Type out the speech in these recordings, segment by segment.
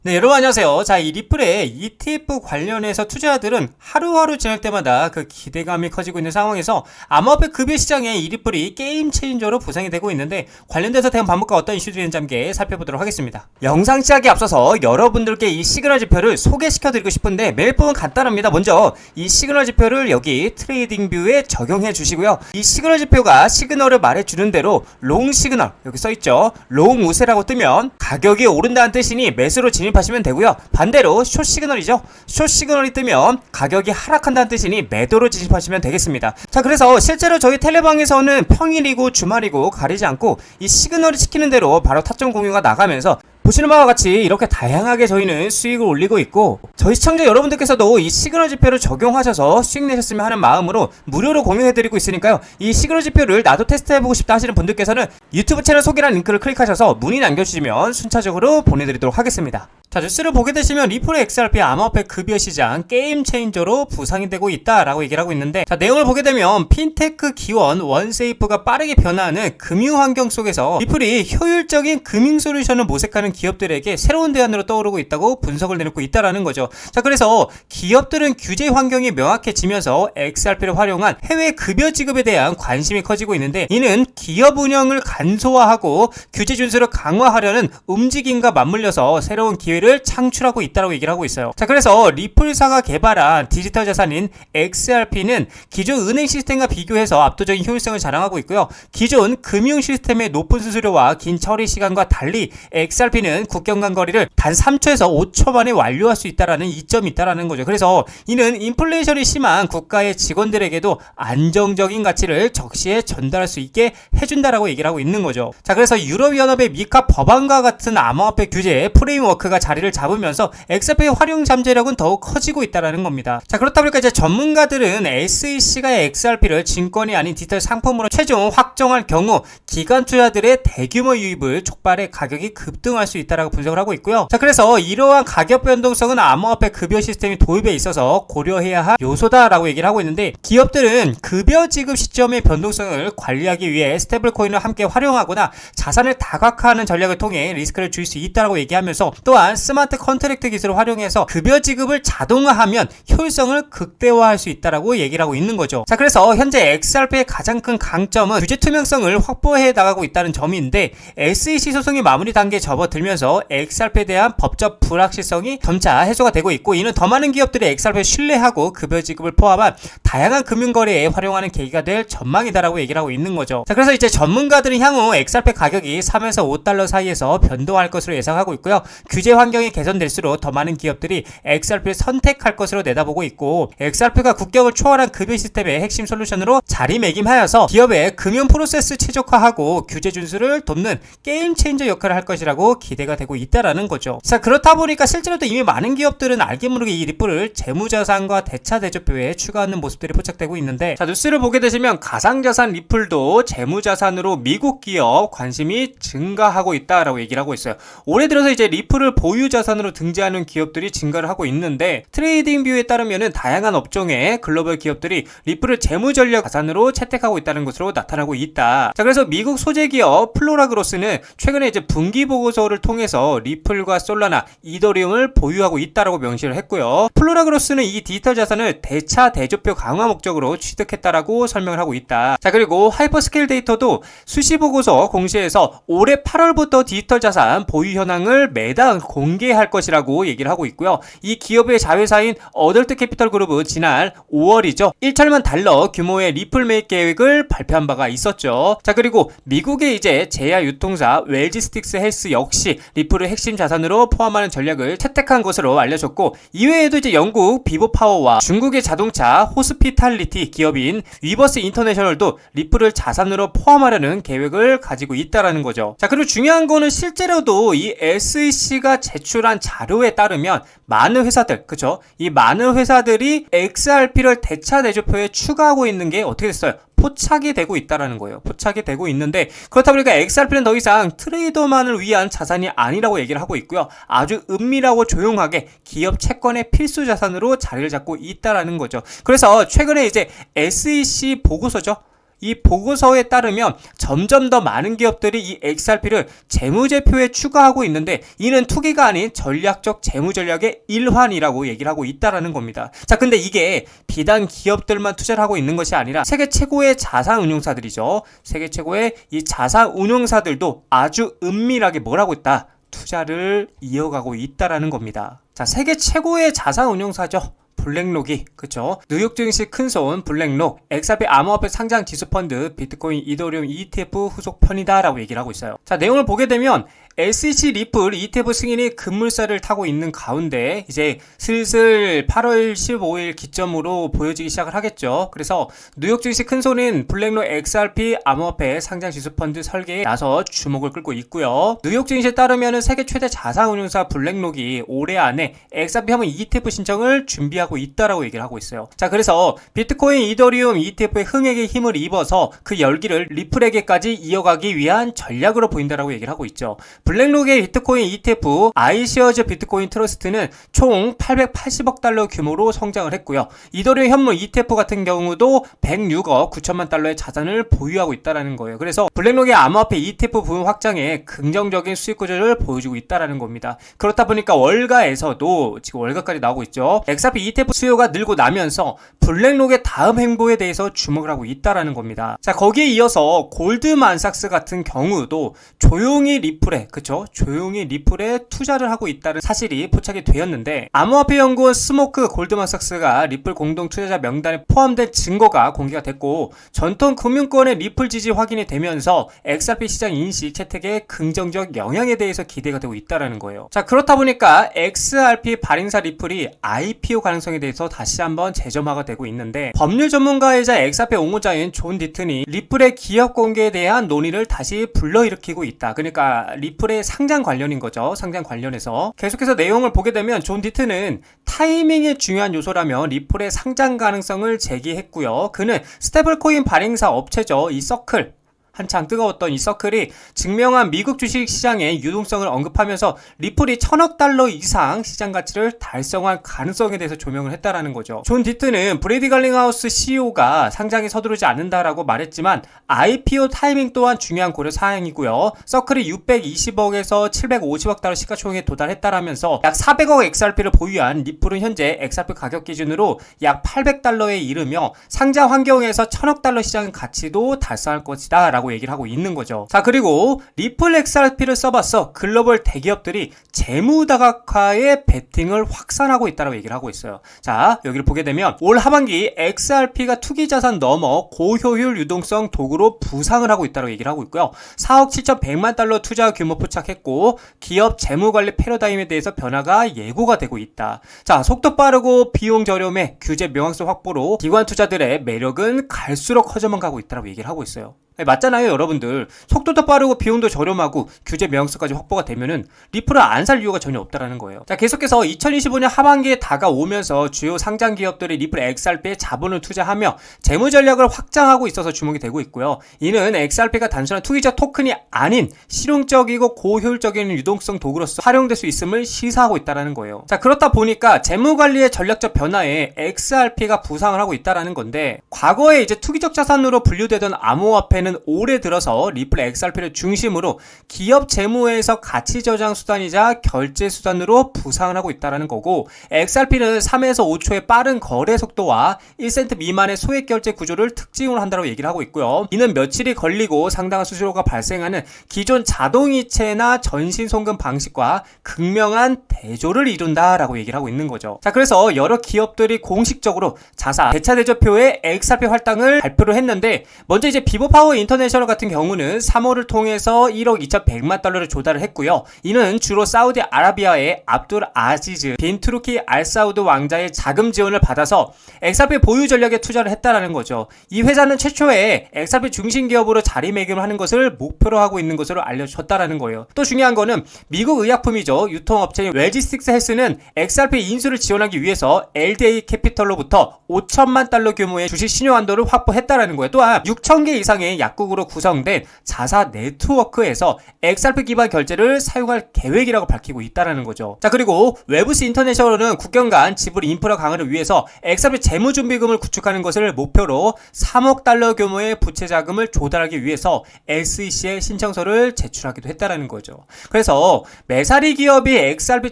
네, 여러분 안녕하세요. 자, 이 리플의 ETF 관련해서 투자자들은 하루하루 지날 때마다 그 기대감이 커지고 있는 상황에서 암호화폐 급여 시장에 이 리플이 게임 체인저로 부상이 되고 있는데, 관련돼서 대한 반복과 어떤 이슈들이 있는지 함께 살펴보도록 하겠습니다. 영상 시작에 앞서서 여러분들께 이 시그널 지표를 소개시켜드리고 싶은데, 매일법은 간단합니다. 먼저 이 시그널 지표를 여기 트레이딩 뷰에 적용해 주시고요. 이 시그널 지표가 시그널을 말해주는 대로 롱 시그널, 여기 써있죠. 롱 우세라고 뜨면 가격이 오른다는 뜻이니 매수로 진입하시면 되고요. 반대로 숏 시그널이죠. 숏 시그널이 뜨면 가격이 하락한다는 뜻이니 매도로 진입하시면 되겠습니다. 자, 그래서 실제로 저희 텔레방에서는 평일이고 주말이고 가리지 않고 이 시그널이 시키는 대로 바로 타점 공유가 나가면서 보시는 바와 같이 이렇게 다양하게 저희는 수익을 올리고 있고, 저희 시청자 여러분들께서도 이 시그널 지표를 적용하셔서 수익 내셨으면 하는 마음으로 무료로 공유해드리고 있으니까요. 이 시그널 지표를 나도 테스트해보고 싶다 하시는 분들께서는 유튜브 채널 소개란 링크를 클릭하셔서 문의 남겨주시면 순차적으로 보내드리도록 하겠습니다. 자, 뉴스를 보게 되시면 리플의 XRP 암호화폐 급여 시장 게임 체인저로 부상이 되고 있다라고 얘기를 하고 있는데, 자, 내용을 보게 되면 핀테크 기원 원세이프가 빠르게 변화하는 금융 환경 속에서 리플이 효율적인 금융 솔루션을 모색하는 기업들에게 새로운 대안으로 떠오르고 있다고 분석을 내놓고 있다라는 거죠. 자, 그래서 기업들은 규제 환경이 명확해지면서 XRP를 활용한 해외 급여 지급에 대한 관심이 커지고 있는데, 이는 기업 운영을 간소화하고 규제 준수를 강화하려는 움직임과 맞물려서 새로운 기회를 창출하고 있다고 얘기를 하고 있어요. 자, 그래서 리플사가 개발한 디지털 자산인 XRP는 기존 은행 시스템과 비교해서 압도적인 효율성을 자랑하고 있고요. 기존 금융 시스템의 높은 수수료와 긴 처리 시간과 달리 XRP는 국경 간 거리를 단 3초에서 5초 만에 완료할 수 있다라는 이점이 있다라는 거죠. 그래서 이는 인플레이션이 심한 국가의 직원들에게도 안정적인 가치를 적시에 전달할 수 있게 해준다라고 얘기를 하고 있는 거죠. 자, 그래서 유럽연합의 미카 법안과 같은 암호화폐 규제 프레임워크가 자리를 잡으면서 XRP의 활용 잠재력은 더욱 커지고 있다는 겁니다. 자, 그렇다 보니까 이제 전문가들은 SEC가 XRP를 증권이 아닌 디지털 상품으로 최종 확정할 경우 기관 투자들의 대규모 유입을 촉발해 가격이 급등할 수 있다고 분석을 하고 있고요. 자, 그래서 이러한 가격 변동성은 암호화폐 급여 시스템이 도입에 있어서 고려해야 할 요소다라고 얘기를 하고 있는데, 기업들은 급여 지급 시점의 변동성을 관리하기 위해 스테이블 코인을 함께 활용하거나 자산을 다각화하는 전략을 통해 리스크를 줄 수 있다고 얘기하면서, 또한 스마트 컨트랙트 기술을 활용해서 급여 지급을 자동화하면 효율성을 극대화할 수 있다라고 얘기를 하고 있는 거죠. 자, 그래서 현재 XRP의 가장 큰 강점은 규제 투명성을 확보해 나가고 있다는 점인데, SEC 소송이 마무리 단계에 접어들면서 XRP에 대한 법적 불확실성이 점차 해소가 되고 있고, 이는 더 많은 기업들이 XRP를 신뢰하고 급여 지급을 포함한 다양한 금융거래에 활용하는 계기가 될 전망이다라고 얘기를 하고 있는 거죠. 자, 그래서 이제 전문가들은 향후 XRP 가격이 3에서 5달러 사이에서 변동할 것으로 예상하고 있고요. 규제 환경이 개선될수록 더 많은 기업들이 XRP를 선택할 것으로 내다보고 있고, XRP가 국경을 초월한 급여 시스템의 핵심 솔루션으로 자리매김하여서 기업의 금융 프로세스 최적화하고 규제 준수를 돕는 게임 체인저 역할을 할 것이라고 기대가 되고 있다라는 거죠. 자, 그렇다 보니까 실제로도 이미 많은 기업들은 알게 모르게 이 리플을 재무자산과 대차 대조표에 추가하는 모습들이 포착되고 있는데, 자, 뉴스를 보게 되시면 가상자산 리플도 재무자산으로 미국 기업 관심이 증가하고 있다라고 얘기를 하고 있어요. 올해 들어서 이제 리플을 보유 자산으로 등재하는 기업들이 증가를 하고 있는데, 트레이딩 뷰에 따르면은 다양한 업종의 글로벌 기업들이 리플을 재무전략 자산으로 채택하고 있다는 것으로 나타나고 있다. 자, 그래서 미국 소재 기업 플로라그로스는 최근에 이제 분기 보고서를 통해서 리플과 솔라나, 이더리움을 보유하고 있다라고 명시를 했고요. 플로라그로스는 이 디지털 자산을 대차 대조표 강화 목적으로 취득했다라고 설명을 하고 있다. 자, 그리고 하이퍼스케일 데이터도 수시 보고서 공시에서 올해 8월부터 디지털 자산 보유 현황을 매달 공개할 것이라고 얘기를 하고 있고요. 이 기업의 자회사인 어덜트 캐피털 그룹은 지난 5월이죠. 1천만 달러 규모의 리플 매입 계획을 발표한 바가 있었죠. 자, 그리고 미국의 이제 제야 유통사 웰지스틱스 헬스 역시 리플을 핵심 자산으로 포함하는 전략을 채택한 것으로 알려졌고, 이외에도 이제 영국 비보파워와 중국의 자동차 호스피탈리티 기업인 위버스 인터내셔널도 리플을 자산으로 포함하려는 계획을 가지고 있다라는 거죠. 자, 그리고 중요한 거는 실제로도 이 SEC가 제출한 자료에 따르면 많은 회사들, 그쵸? 이 많은 회사들이 XRP를 대차 대조표에 추가하고 있는 게 어떻게 됐어요? 포착이 되고 있다라는 거예요. 포착이 되고 있는데, 그렇다 보니까 XRP는 더 이상 트레이더만을 위한 자산이 아니라고 얘기를 하고 있고요. 아주 은밀하고 조용하게 기업 채권의 필수 자산으로 자리를 잡고 있다라는 거죠. 그래서 최근에 이제 SEC 보고서죠. 이 보고서에 따르면 점점 더 많은 기업들이 이 XRP를 재무제표에 추가하고 있는데 이는 투기가 아닌 전략적 재무전략의 일환이라고 얘기를 하고 있다라는 겁니다. 자, 근데 이게 비단 기업들만 투자를 하고 있는 것이 아니라 세계 최고의 자산운용사들이죠. 세계 최고의 이 자산운용사들도 아주 은밀하게 뭘 하고 있다? 투자를 이어가고 있다라는 겁니다. 자, 세계 최고의 자산운용사죠. 블랙록이, 그쵸? 뉴욕 증시 큰손 블랙록, XRP 암호화폐 상장 지수펀드, 비트코인, 이더리움 ETF 후속 편이다라고 얘기를 하고 있어요. 자, 내용을 보게 되면 SEC 리플 ETF 승인이 급물살을 타고 있는 가운데 이제 슬슬 8월 15일 기점으로 보여지기 시작을 하겠죠. 그래서 뉴욕 증시 큰손인 블랙록 XRP 암호화폐 상장 지수펀드 설계에 나서 주목을 끌고 있고요. 뉴욕 증시에 따르면 세계 최대 자산운용사 블랙록이 올해 안에 XRP 한번 ETF 신청을 준비하고 있다라고 얘기를 하고 있어요. 자, 그래서 비트코인, 이더리움 ETF의 흥행에 힘을 입어서 그 열기를 리플에게까지 이어가기 위한 전략으로 보인다라고 얘기를 하고 있죠. 블랙록의 비트코인 ETF 아이시어즈 비트코인 트러스트는 총 880억 달러 규모로 성장을 했고요. 이더리움 현물 ETF 같은 경우도 106억 9천만 달러의 자산을 보유하고 있다라는 거예요. 그래서 블랙록의 암호화폐 ETF 부분 확장에 긍정적인 수익 구조를 보여주고 있다라는 겁니다. 그렇다 보니까 월가에서도 지금 월가까지 나오고 있죠. XRP ETF 수요가 늘고 나면서 블랙록의 다음 행보에 대해서 주목을 하고 있다라는 겁니다. 자, 거기에 이어서 골드만삭스 같은 경우도 조용히 리플에, 그쵸? 조용히 리플에 투자를 하고 있다는 사실이 포착이 되었는데, 암호화폐 연구원 스모크 골드만삭스가 리플 공동 투자자 명단에 포함된 증거가 공개가 됐고, 전통 금융권의 리플 지지 확인이 되면서 XRP 시장 인식 채택에 긍정적 영향에 대해서 기대가 되고 있다라는 거예요. 자, 그렇다 보니까 XRP 발행사 리플이 IPO 가능성에 대해서 다시 한번 재점화가 되고 있는데, 법률 전문가이자 XRP 옹호자인 존 디튼이 리플의 기업 공개에 대한 논의를 다시 불러일으키고 있다. 그러니까 리플의 상장 관련인 거죠. 상장 관련해서 계속해서 내용을 보게 되면 존 디튼은 타이밍이 중요한 요소라면 리플의 상장 가능성을 제기했고요. 그는 스테이블코인 발행사 업체죠. 이 서클, 한창 뜨거웠던 이 서클이 증명한 미국 주식 시장의 유동성을 언급하면서 리플이 1000억 달러 이상 시장 가치를 달성할 가능성에 대해서 조명을 했다라는 거죠. 존 디튼은 브래디 갈링하우스 CEO가 상장에 서두르지 않는다라고 말했지만 IPO 타이밍 또한 중요한 고려 사항이고요. 서클이 620억에서 750억 달러 시가총액에 도달했다라면서 약 400억 XRP를 보유한 리플은 현재 XRP 가격 기준으로 약 800달러에 이르며 상장 환경에서 1000억 달러 시장 가치도 달성할 것이다 라고 얘기를 하고 있는 거죠. 자, 그리고 리플 XRP를 써봤어 글로벌 대기업들이 재무다각화에 베팅을 확산하고 있다고 얘기를 하고 있어요. 자, 여기를 보게 되면 올 하반기 XRP가 투기자산 넘어 고효율 유동성 도구로 부상을 하고 있다고 얘기를 하고 있고요. 4억 7,100만 달러 투자 규모 포착했고 기업 재무관리 패러다임에 대해서 변화가 예고가 되고 있다. 자, 속도 빠르고 비용 저렴해 규제 명확성 확보로 기관 투자들의 매력은 갈수록 커져만 가고 있다고 얘기를 하고 있어요. 맞잖아요, 여러분들. 속도도 빠르고 비용도 저렴하고 규제 명확성까지 확보가 되면은 리플을 안 살 이유가 전혀 없다라는 거예요. 자, 계속해서 2025년 하반기에 다가오면서 주요 상장 기업들이 리플 XRP에 자본을 투자하며 재무 전략을 확장하고 있어서 주목이 되고 있고요. 이는 XRP가 단순한 투기적 토큰이 아닌 실용적이고 고효율적인 유동성 도구로서 활용될 수 있음을 시사하고 있다라는 거예요. 자, 그렇다 보니까 재무 관리의 전략적 변화에 XRP가 부상을 하고 있다라는 건데, 과거에 이제 투기적 자산으로 분류되던 암호화폐는 올해 들어서 리플 XRP를 중심으로 기업 재무에서 가치 저장 수단이자 결제 수단으로 부상을 하고 있다는 거고, XRP는 3에서 5초의 빠른 거래 속도와 1센트 미만의 소액 결제 구조를 특징으로 한다고 얘기를 하고 있고요. 이는 며칠이 걸리고 상당한 수수료가 발생하는 기존 자동이체나 전신송금 방식과 극명한 대조를 이룬다라고 얘기를 하고 있는 거죠. 자, 그래서 여러 기업들이 공식적으로 자사 대차 대조표의 XRP 할당을 발표를 했는데, 먼저 이제 비보파워 인터내셔널 같은 경우는 3월을 통해서 1억 2,100만 달러를 조달을 했고요. 이는 주로 사우디아라비아의 압둘 아지즈 빈 투르키 알사우드 왕자의 자금 지원을 받아서 XRP 보유 전략에 투자를 했다라는 거죠. 이 회사는 최초에 XRP 중심 기업으로 자리매김을 하는 것을 목표로 하고 있는 것으로 알려졌다라는 거예요. 또 중요한 거는 미국 의약품이죠. 유통업체인 웰지스틱스 헬스는 XRP 인수를 지원하기 위해서 LDA 캐피털로부터 5천만 달러 규모의 주식 신용 한도를 확보했다라는 거예요. 또한 6,000개 이상의 약국으로 구성된 자사 네트워크에서 XRP 기반 결제를 사용할 계획이라고 밝히고 있다는 거죠. 자, 그리고 웨브스 인터내셔널은 국경 간 지불 인프라 강화를 위해서 XRP 재무준비금을 구축하는 것을 목표로 3억 달러 규모의 부채 자금을 조달하기 위해서 SEC에 신청서를 제출하기도 했다는 거죠. 그래서 메사리 기업이 XRP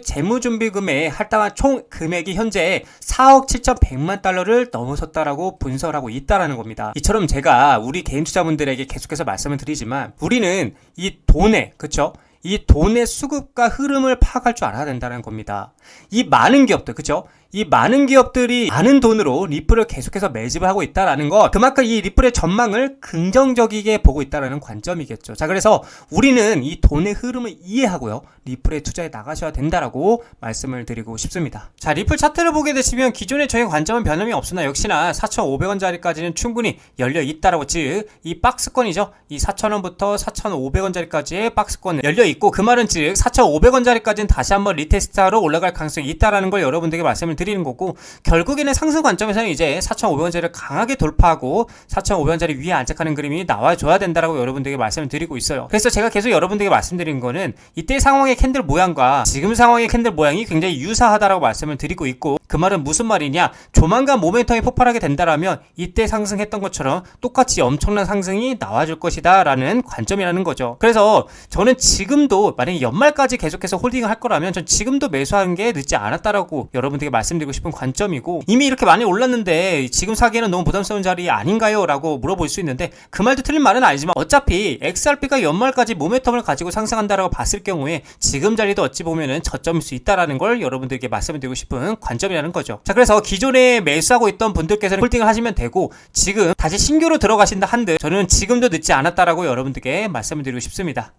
재무준비금에 할당한 총 금액이 현재 4억 7,100만 달러를 넘어섰다라고 분석하고 있다는 겁니다. 이처럼 제가 우리 개인 투자분들에게 계속해서 말씀을 드리지만 우리는 이 돈의, 그쵸? 이 돈의 수급과 흐름을 파악할 줄 알아야 된다는 겁니다. 이 많은 기업들, 그쵸? 이 많은 기업들이 많은 돈으로 리플을 계속해서 매집을 하고 있다는 것, 그만큼 이 리플의 전망을 긍정적이게 보고 있다는 관점이겠죠. 자, 그래서 우리는 이 돈의 흐름을 이해하고요, 리플에 투자해 나가셔야 된다라고 말씀을 드리고 싶습니다. 자, 리플 차트를 보게 되시면 기존의 저희 관점은 변함이 없으나 역시나 4,500원짜리까지는 충분히 열려 있다라고, 즉 이 박스권이죠. 이 4,000원부터 4,500원짜리까지의 박스권은 열려 있고, 그 말은 즉 4,500원짜리까지는 다시 한번 리테스트하러 올라갈 가능성이 있다라는 걸 여러분들에게 말씀을 드리는 거고, 결국에는 상승 관점에서는 이제 4,500원짜리를 강하게 돌파하고 4,500원짜리 위에 안착하는 그림이 나와줘야 된다라고 여러분들에게 말씀을 드리고 있어요. 그래서 제가 계속 여러분들에게 말씀드리는 거는 이때 상황의 캔들 모양과 지금 상황의 캔들 모양이 굉장히 유사하다라고 말씀을 드리고 있고, 그 말은 무슨 말이냐, 조만간 모멘텀이 폭발하게 된다라면 이때 상승했던 것처럼 똑같이 엄청난 상승이 나와줄 것이다 라는 관점이라는 거죠. 그래서 저는 지금도 만약에 연말까지 계속해서 홀딩을 할 거라면 전 지금도 매수하는 게 늦지 않았다라고 여러분들에게 말씀드리고 싶은 관점이고, 이미 이렇게 많이 올랐는데 지금 사기에는 너무 부담스러운 자리 아닌가요? 라고 물어볼 수 있는데, 그 말도 틀린 말은 아니지만 어차피 XRP가 연말까지 모멘텀을 가지고 상승한다라고 봤을 경우에 지금 자리도 어찌 보면은 저점일 수 있다라는 걸 여러분들에게 말씀을 드리고 싶은 관점이라는 거죠. 자, 그래서 기존에 매수하고 있던 분들께서는 홀딩을 하시면 되고, 지금 다시 신규로 들어가신다 한들 저는 지금도 늦지 않았다라고 여러분들께 말씀을 드리고 싶습니다.